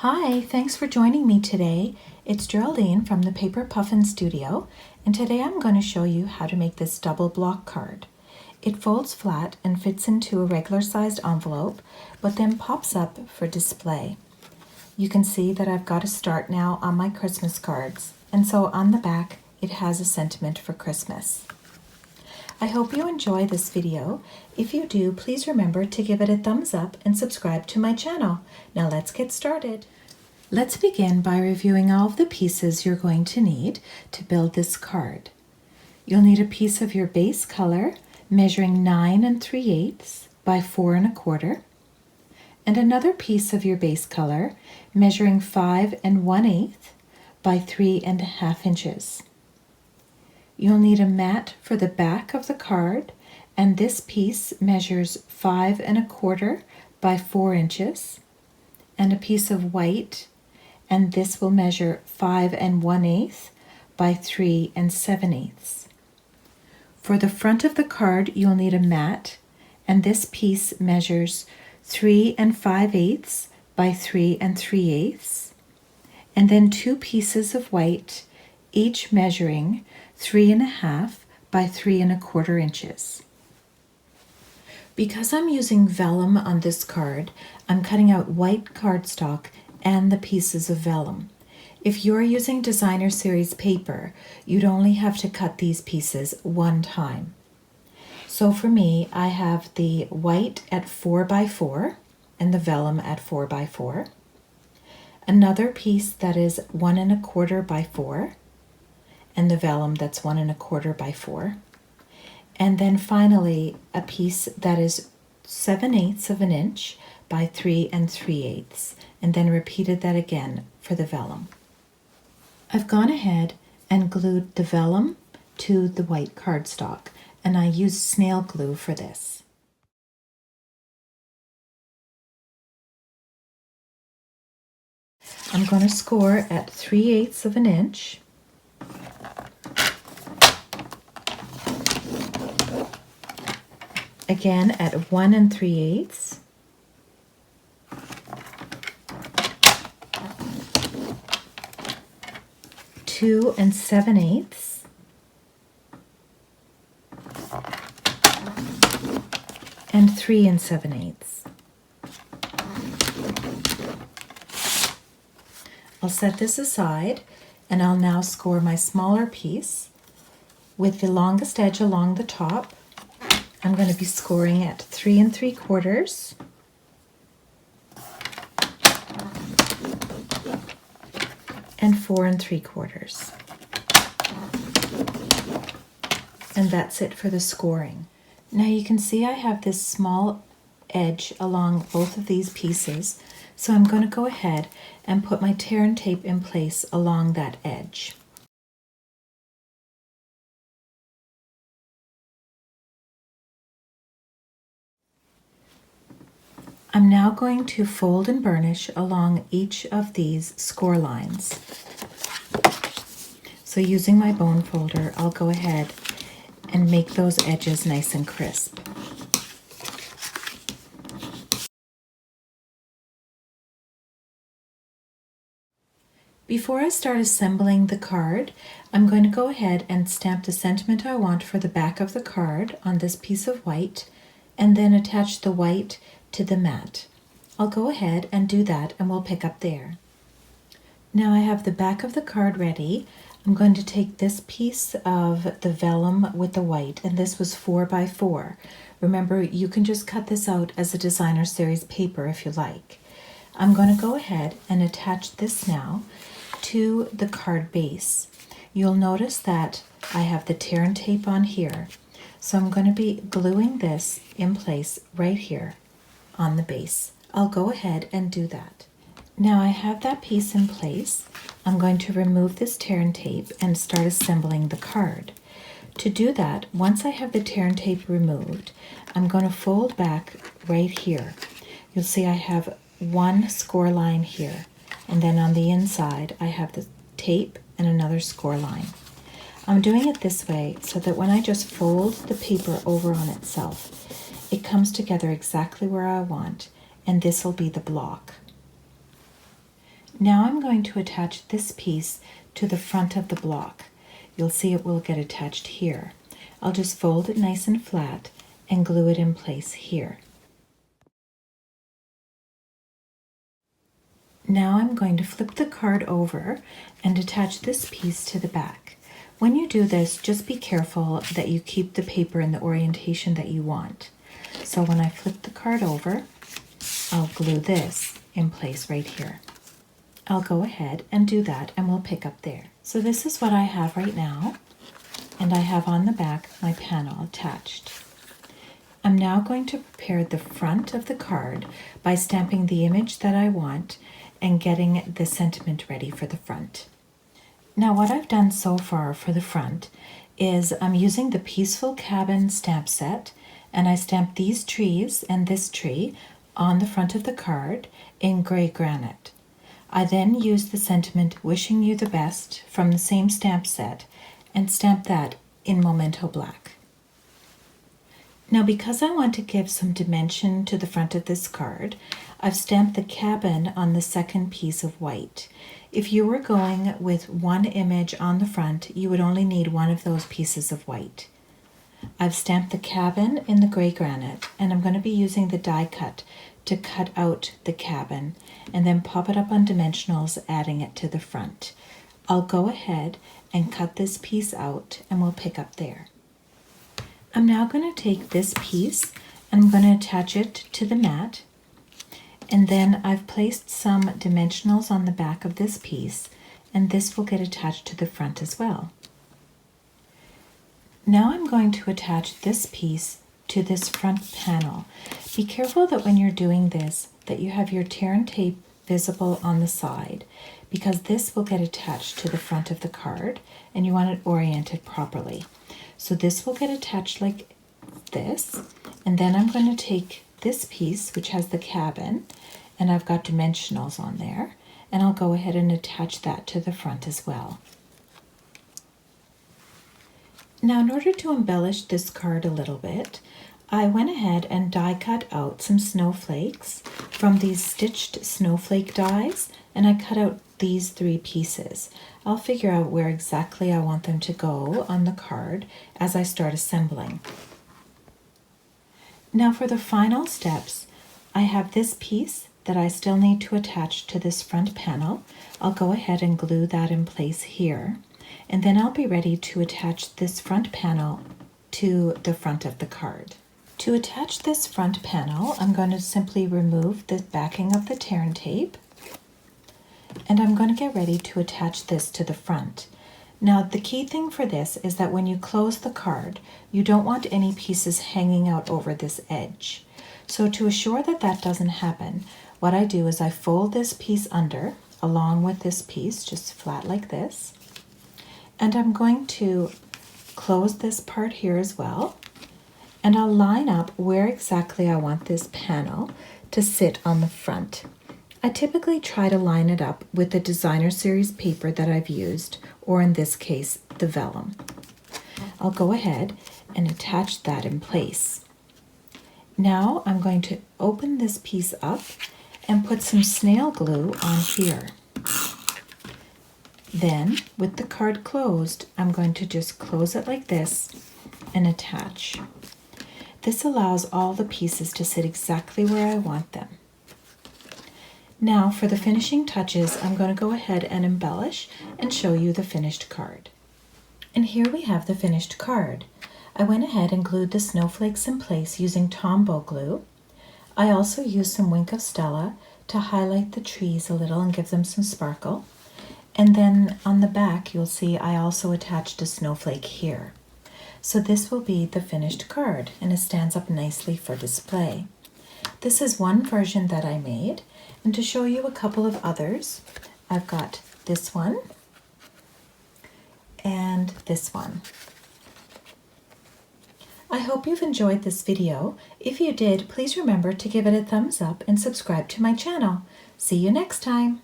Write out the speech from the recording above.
Hi, thanks for joining me today. It's Geraldine from the Paper Puffin Studio, and today I'm going to show you how to make this double block card. It folds flat and fits into a regular sized envelope, but then pops up for display. You can see that I've got a start now on my Christmas cards, and so on the back it has a sentiment for Christmas. I hope you enjoy this video. If you do, please remember to give it a thumbs up and subscribe to my channel. Now let's get started. Let's begin by reviewing all of the pieces you're going to need to build this card. You'll need a piece of your base color measuring 9 3/8 by 4 1/4, and another piece of your base color measuring 5 1/8 by 3 1/2 inches. You'll need a mat for the back of the card, and this piece measures 5 1/4 by 4 inches, and a piece of white, and this will measure 5 1/8 by 3 7/8. For the front of the card, you'll need a mat, and this piece measures 3 5/8 by 3 3/8, and then two pieces of white, each measuring 3 1/2 by 3 1/4 inches. Because I'm using vellum on this card, I'm cutting out white cardstock and the pieces of vellum. If you're using designer series paper, you'd only have to cut these pieces one time. So for me, I have the white at 4 by 4 and the vellum at 4 by 4. Another piece that is 1 1/4 by 4, and the vellum that's 1 1/4 by 4. And then finally a piece that is 7/8 of an inch by 3 3/8, and then repeated that again for the vellum. I've gone ahead and glued the vellum to the white cardstock, and I used snail glue for this. I'm going to score at 3/8 of an inch. Again at 1 3/8. Two 7/8. And 3 7/8. I'll set this aside, and I'll now score my smaller piece with the longest edge along the top. I'm going to be scoring at 3 3/4 and 4 3/4. And that's it for the scoring. Now you can see I have this small edge along both of these pieces, so I'm going to go ahead and put my tear and tape in place along that edge. I'm now going to fold and burnish along each of these score lines. So using my bone folder, I'll go ahead and make those edges nice and crisp. Before I start assembling the card, I'm going to go ahead and stamp the sentiment I want for the back of the card on this piece of white, and then attach the white to the mat. I'll go ahead and do that, and we'll pick up there. Now I have the back of the card ready. I'm going to take this piece of the vellum with the white, and this was 4 by 4. Remember, you can just cut this out as a designer series paper if you like. I'm going to go ahead and attach this now to the card base. You'll notice that I have the tear and tape on here, so I'm going to be gluing this in place right here on the base. I'll go ahead and do that. Now I have that piece in place. I'm going to remove this tear and tape and start assembling the card. To do that, once I have the tear and tape removed, I'm going to fold back right here. You'll see I have one score line here, and then on the inside I have the tape and another score line. I'm doing it this way so that when I just fold the paper over on itself, it comes together exactly where I want, and this will be the block. Now I'm going to attach this piece to the front of the block. You'll see it will get attached here. I'll just fold it nice and flat and glue it in place here. Now I'm going to flip the card over and attach this piece to the back. When you do this, just be careful that you keep the paper in the orientation that you want. So when I flip the card over, I'll glue this in place right here. I'll go ahead and do that and we'll pick up there. So this is what I have right now, and I have on the back my panel attached. I'm now going to prepare the front of the card by stamping the image that I want and getting the sentiment ready for the front. Now what I've done so far for the front is I'm using the Peaceful Cabin stamp set, and I stamped these trees and this tree on the front of the card in gray granite. I then used the sentiment "Wishing you the best" from the same stamp set and stamped that in Memento Black. Now because I want to give some dimension to the front of this card, I've stamped the cabin on the second piece of white. If you were going with one image on the front, you would only need one of those pieces of white. I've stamped the cabin in the gray granite, and I'm going to be using the die cut to cut out the cabin and then pop it up on dimensionals, adding it to the front. I'll go ahead and cut this piece out and we'll pick up there. I'm now going to take this piece and I'm going to attach it to the mat, and then I've placed some dimensionals on the back of this piece, and this will get attached to the front as well. Now I'm going to attach this piece to this front panel. Be careful that when you're doing this, that you have your tear and tape visible on the side, because this will get attached to the front of the card and you want it oriented properly. So this will get attached like this, and then I'm going to take this piece which has the cabin, and I've got dimensionals on there, and I'll go ahead and attach that to the front as well. Now in order to embellish this card a little bit, I went ahead and die cut out some snowflakes from these stitched snowflake dies, and I cut out these 3 pieces. I'll figure out where exactly I want them to go on the card as I start assembling. Now for the final steps, I have this piece that I still need to attach to this front panel. I'll go ahead and glue that in place here, and then I'll be ready to attach this front panel to the front of the card. To attach this front panel, I'm going to simply remove the backing of the tear and tape, and I'm going to get ready to attach this to the front. Now the key thing for this is that when you close the card, you don't want any pieces hanging out over this edge. So to assure that that doesn't happen, what I do is I fold this piece under along with this piece, just flat like this, and I'm going to close this part here as well, and I'll line up where exactly I want this panel to sit on the front. I typically try to line it up with the designer series paper that I've used, or in this case, the vellum. I'll go ahead and attach that in place. Now I'm going to open this piece up and put some snail glue on here. Then, with the card closed, I'm going to just close it like this and attach. This allows all the pieces to sit exactly where I want them. Now for the finishing touches, I'm going to go ahead and embellish and show you the finished card. And here we have the finished card. I went ahead and glued the snowflakes in place using Tombow glue. I also used some Wink of Stella to highlight the trees a little and give them some sparkle. And then on the back, you'll see I also attached a snowflake here. So this will be the finished card, and it stands up nicely for display. This is one version that I made, and to show you a couple of others, I've got this one and this one. I hope you've enjoyed this video. If you did, please remember to give it a thumbs up and subscribe to my channel. See you next time.